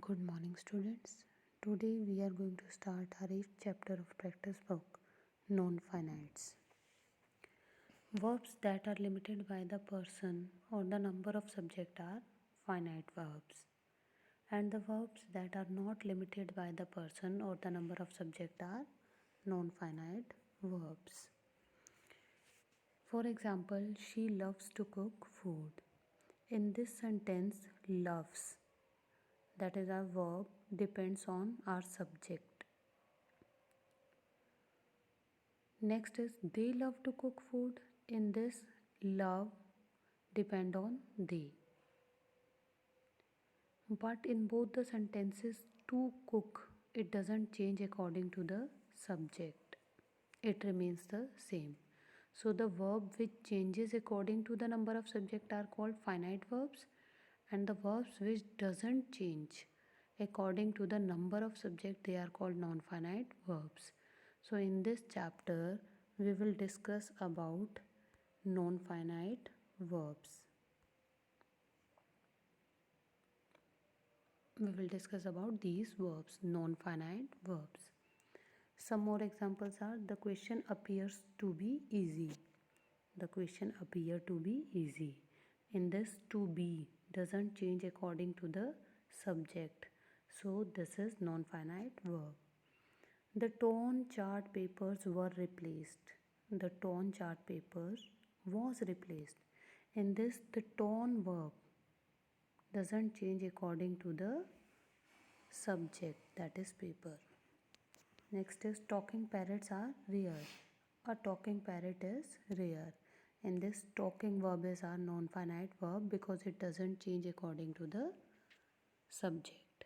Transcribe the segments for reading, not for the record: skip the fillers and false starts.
Good morning, students. Today we are going to start our 8th chapter of practice book, Non Finites. Verbs that are limited by the person or the number of subject are finite verbs, and the verbs that are not limited by the person or the number of subject are non finite verbs. For example, she loves to cook food. In this sentence, loves, that is our verb, depends on our subject. Next is they love to cook food. In this, love depend on they. But in both the sentences, to cook, it doesn't change according to the subject. It remains the same. So the verb which changes according to the number of subject are called finite verbs, and the verbs which doesn't change according to the number of subject, they are called non-finite verbs. So in this chapter we will discuss about non-finite verbs. We will discuss about these verbs, non-finite verbs. Some more examples are: the question appears to be easy. The question appear to be easy. In this, to be doesn't change according to the subject. So this is non-finite verb. The torn chart papers were replaced. The torn chart papers was replaced. In this, the torn verb doesn't change according to the subject, that is paper. Next is talking parrots are rare. A talking parrot is rare. In this, talking verb is our non-finite verb because it doesn't change according to the subject.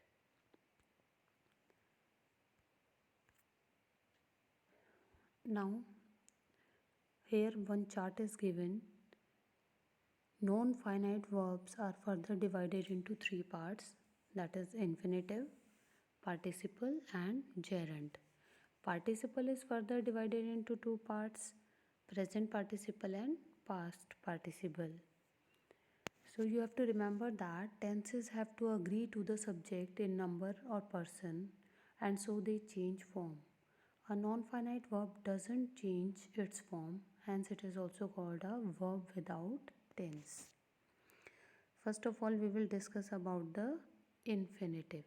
Now, here one chart is given. Non-finite verbs are further divided into three parts, that is infinitive, participle and gerund. Participle is further divided into two parts, present participle and past participle. So you have to remember that tenses have to agree to the subject in number or person, and so they change form. A non-finite verb doesn't change its form, hence it is also called a verb without tense. First of all, we will discuss about the infinitive.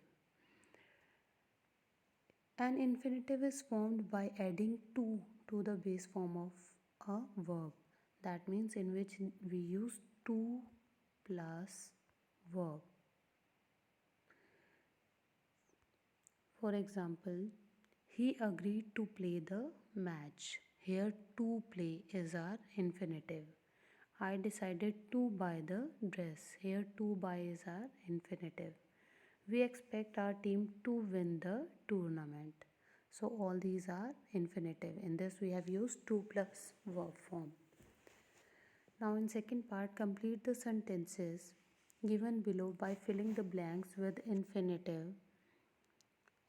An infinitive is formed by adding to the base form of a verb. That means in which we use to plus verb. For example, he agreed to play the match. Here to play is our infinitive. I decided to buy the dress. Here to buy is our infinitive. We expect our team to win the tournament. So all these are infinitive. In this we have used to plus verb form. Now in second part, complete the sentences given below by filling the blanks with infinitive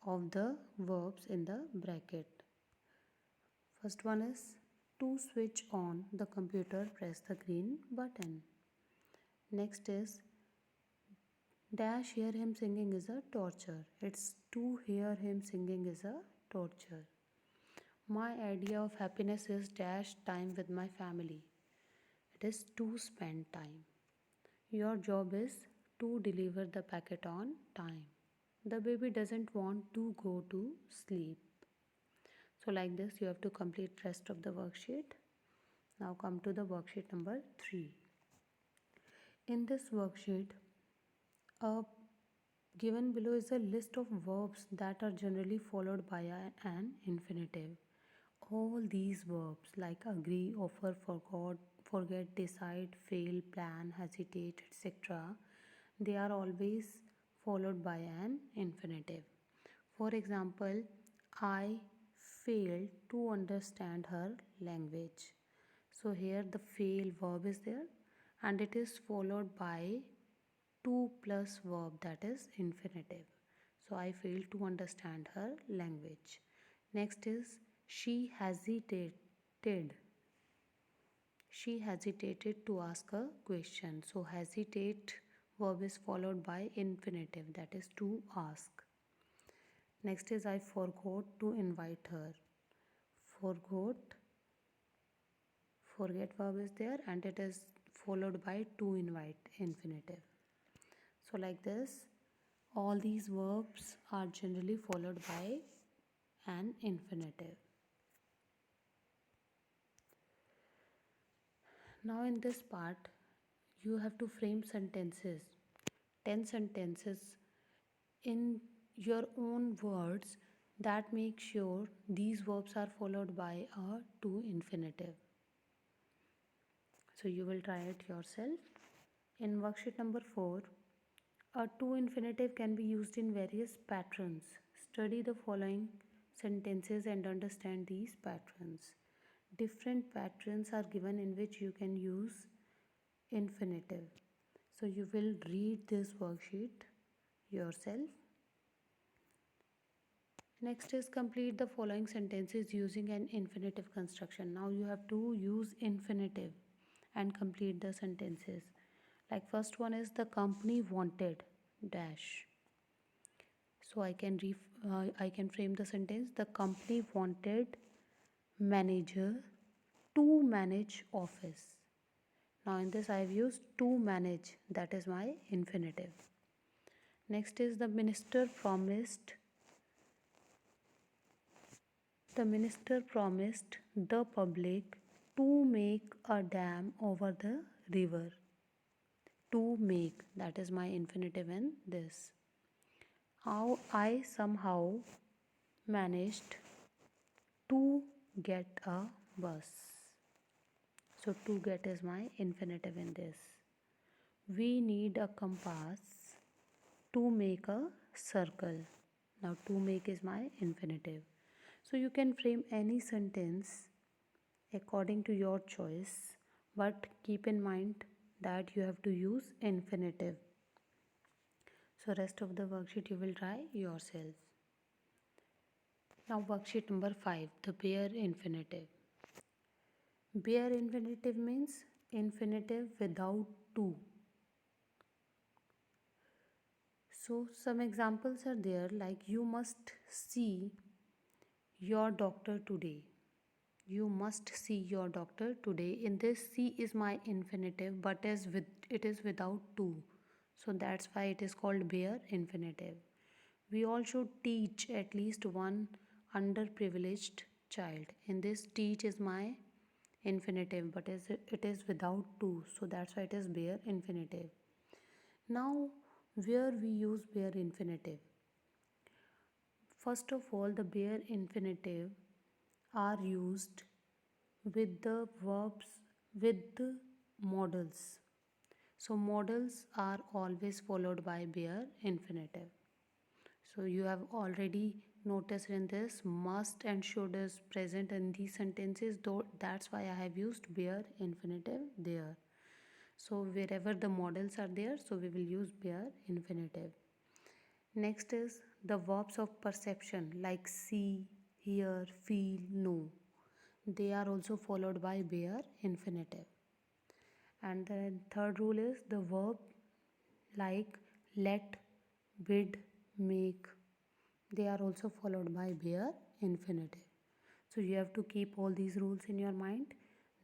of the verbs in the bracket. First one is to switch on the computer, press the green button. Next is dash hear him singing is a torture. It's to hear him singing is a torture. My idea of happiness is dash time with my family. It is to spend time. Your job is to deliver the packet on time. The baby doesn't want to go to sleep. So like this you have to complete rest of the worksheet. Now come to the worksheet number 3. In this worksheet, given below is a list of verbs that are generally followed by an infinitive. All these verbs like agree, offer, forget, decide, fail, plan, hesitate, etc., they are always followed by an infinitive. For example, I failed to understand her language. So here the fail verb is there and it is followed by to plus verb, that is infinitive. So I failed to understand her language. Next is she hesitated. She hesitated to ask a question. So hesitate verb is followed by infinitive, that is to ask. Next is I forgot to invite her. Forgot, forget verb is there and it is followed by to invite, infinitive. So like this, all these verbs are generally followed by an infinitive. Now in this part, you have to frame sentences, 10 sentences in your own words that make sure these verbs are followed by a to infinitive. So you will try it yourself. In worksheet number 4, a to infinitive can be used in various patterns. Study the following sentences and understand these patterns. Different patterns are given in which you can use infinitive. So you will read this worksheet yourself. Next is complete the following sentences using an infinitive construction. Now you have to use infinitive and complete the sentences. Like first one is the company wanted dash. So I can frame the sentence, the company wanted manager to manage office. Now in this I have used to manage, that is my infinitive. Next is the minister promised the public to make a dam over the river. To make, that is my infinitive in this. How I somehow managed to get a bus. So to get is my infinitive in this. We need a compass to make a circle. Now to make is my infinitive. So you can frame any sentence according to your choice, but keep in mind that you have to use infinitive. So rest of the worksheet you will try yourself. Now worksheet number 5, the bare infinitive. Bare infinitive means infinitive without to. So some examples are there, like you must see your doctor today. You must see your doctor today. In this, see is my infinitive, but it is without to. So that's why it is called bare infinitive. We all should teach at least one underprivileged child. In this, teach is my infinitive, but it is without to. So that's why it is bare infinitive. Now, where we use bare infinitive? First of all, the bare infinitive are used with the verbs with the modals. So modals are always followed by bare infinitive. So you have already noticed in this must and should is present in these sentences, though that's why I have used bare infinitive there. So wherever the modals are there, so we will use bare infinitive. Next is the verbs of perception like see, hear, feel, know. They are also followed by bare infinitive. And the third rule is the verb like let, bid, make. They are also followed by bare infinitive. So you have to keep all these rules in your mind,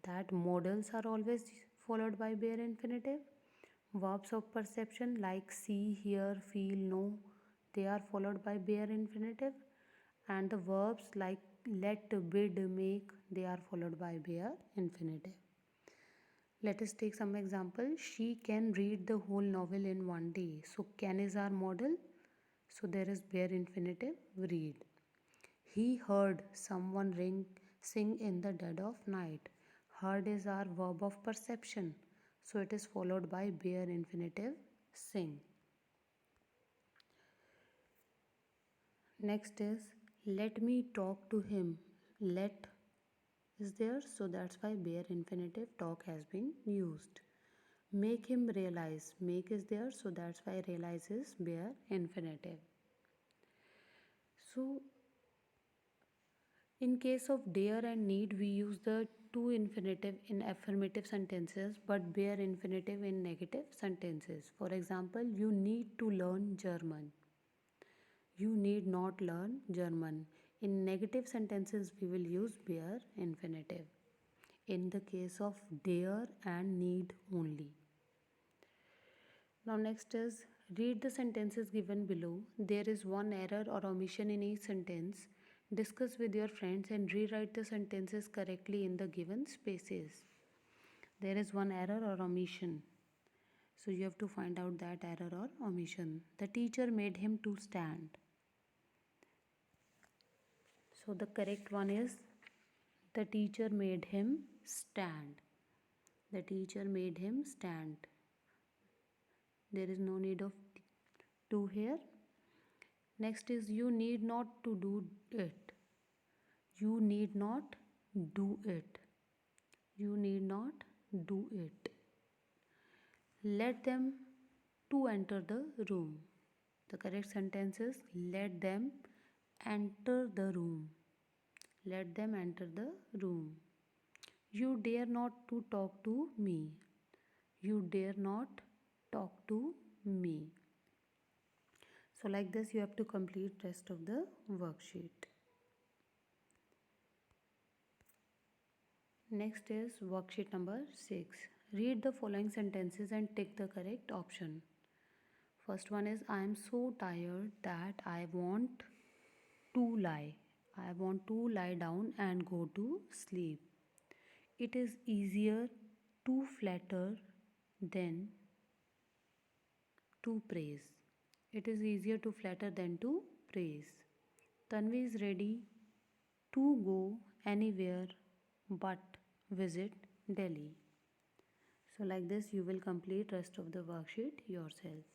that modals are always followed by bare infinitive. Verbs of perception like see, hear, feel, know, they are followed by bare infinitive. And the verbs like let, bid, make, they are followed by bare infinitive. Let us take some example. She can read the whole novel in one day. So can is our modal. So there is bare infinitive, read. He heard someone sing in the dead of night. Heard is our verb of perception. So it is followed by bare infinitive, sing. Next is let me talk to him. Let is there, so that's why bare infinitive talk has been used. Make him realize. Make is there, so that's why realize is bare infinitive. So In case of dare and need, we use the to infinitive in affirmative sentences but bare infinitive in negative sentences. For example, you need to learn German. You need not learn German. In negative sentences, we will use bare infinitive. In the case of dare and need only. Now next is read the sentences given below. There is one error or omission in each sentence. Discuss with your friends and rewrite the sentences correctly in the given spaces. There is one error or omission. So you have to find out that error or omission. The teacher made him to stand. So the correct one is the teacher made him stand. The teacher made him stand. There is no need of to here. Next is you need not to do it. You need not do it. You need not do it. Let them to enter the room. The correct sentence is let them enter the room. Let them enter the room. You dare not to talk to me. You dare not talk to me. So like this you have to complete rest of the worksheet. Next is worksheet number 6. Read the following sentences and tick the correct option. First one is I am so tired that I want to lie. I want to lie down and go to sleep. It is easier to flatter than to praise. It is easier to flatter than to praise. Tanvi is ready to go anywhere but visit Delhi. So like this you will complete rest of the worksheet yourself.